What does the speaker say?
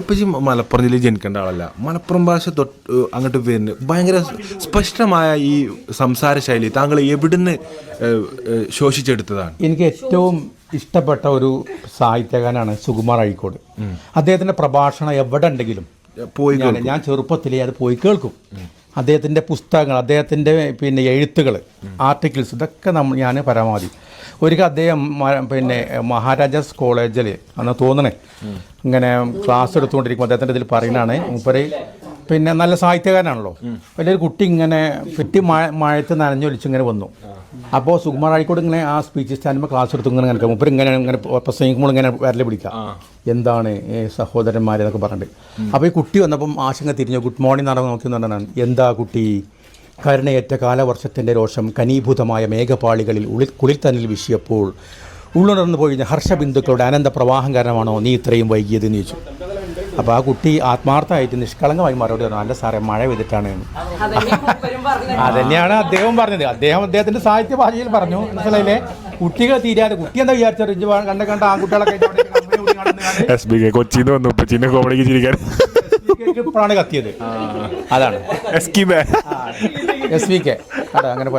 ഇപ്പം ഈ മലപ്പുറം ജില്ലയിൽ ജനിക്കേണ്ട ആളല്ല, മലപ്പുറം ഭാഷ അങ്ങോട്ട് വരുന്നത് ഭയങ്കര സ്പഷ്ടമായ ഈ സംസാര ശൈലി താങ്കൾ എവിടുന്ന് ശോഷിച്ചെടുത്തതാണ്? എനിക്ക് ഏറ്റവും ഇഷ്ടപ്പെട്ട ഒരു സാഹിത്യകാരനാണ് സുകുമാർ അഴീക്കോട്. അദ്ദേഹത്തിൻ്റെ പ്രഭാഷണം എവിടെ ഉണ്ടെങ്കിലും പോയി ഞാൻ ചെറുപ്പത്തിലേ അത് പോയി കേൾക്കും. അദ്ദേഹത്തിൻ്റെ പുസ്തകങ്ങൾ, അദ്ദേഹത്തിൻ്റെ എഴുത്തുകൾ, ആർട്ടിക്കിൾസ്, ഇതൊക്കെ ഞാൻ പരമാവധി ഒരിക്കൽ അദ്ദേഹം മഹാരാജാസ് കോളേജിൽ അന്ന് തോന്നണേ ഇങ്ങനെ ക്ലാസ് എടുത്തുകൊണ്ടിരിക്കുമ്പോൾ അദ്ദേഹത്തിൻ്റെ ഇതിൽ പറയുന്നതാണ്, മൂപ്പര് നല്ല സാഹിത്യകാരനാണല്ലോ, വലിയൊരു കുട്ടി ഇങ്ങനെ പെറ്റി മഴത്ത് നനഞ്ഞൊലിച്ച് ഇങ്ങനെ വന്നു. അപ്പോൾ സുകുമാർ അഴീക്കോട് ഇങ്ങനെ ആ സ്പീച്ച് സ്റ്റാൻഡുമ്പോൾ ക്ലാസ് എടുത്തു ഇങ്ങനെ മൂപ്പര് ഇങ്ങനെ പ്രസംഗിക്കുമ്പോൾ ഇങ്ങനെ വിരൽ പിടിക്കുക, എന്താണ് സഹോദരന്മാരെ എന്നൊക്കെ പറഞ്ഞിട്ട്. അപ്പോൾ ഈ കുട്ടി വന്നപ്പം ആശങ്ക തിരിഞ്ഞു, ഗുഡ് മോർണിംഗ് നടന്ന് നോക്കി പറഞ്ഞാണ്, എന്താ കുട്ടി, കരുണയേറ്റ കാലവർഷത്തിൻ്റെ രോഷം കനീഭൂതമായ മേഘപാളികളിൽ കുളിർ തന്നിൽ വീശിയപ്പോൾ ഉള്ളുണർന്നു പോയി ഹർഷബിന്ദുക്കളുടെ അനന്ത പ്രവാഹം കാരണമാണോ നീ ഇത്രയും വൈകിയതെന്ന് ചോദിച്ചു. അപ്പോൾ ആ കുട്ടി ആത്മാർത്ഥമായിട്ട് നിഷ്കളങ്കമായി മറുപടി പറഞ്ഞു, അല്ല സാറേ മഴ പെയ്തിട്ടാണ്. അതന്നെയാണ് അദ്ദേഹം പറഞ്ഞത്. അദ്ദേഹത്തിൻ്റെ സാഹിത്യ ഭാഷയിൽ പറഞ്ഞു, മനസ്സിലായില്ലേ? കുട്ടികൾ തീരാതെ കുട്ടി എന്താ വിചാരിച്ചത്, കണ്ട ആൺകുട്ടികളൊക്കെ കൊച്ചിന്ന് വന്നു കോമഡിക്ക് ചിരിക്കാൻ ഇപ്പോഴാണ് കത്തിയത്. അതാണ് SVK. അങ്ങനെ